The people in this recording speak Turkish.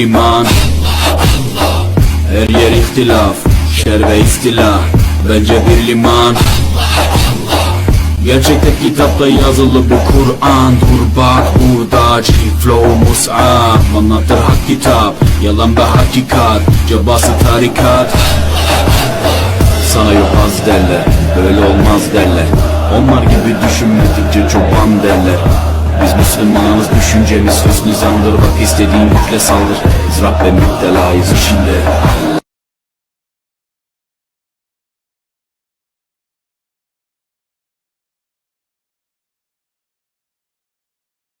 iman. Her yer ihtilaf, şer ve istila, bence bir liman. Gerçekte kitapta yazılı bu Kur'an. Dur bak burada flow mus'ab, anlatır hak kitap, yalan ve hakikat, cebası tarikat. Sana yok az derler, böyle olmaz derler. Onlar gibi düşünmedikçe çoban derler. Biz Müslümanız, düşüncemiz hüsnü zandır. Bak istediğin yükle saldır. Biz Rab ve müptelayız içinde.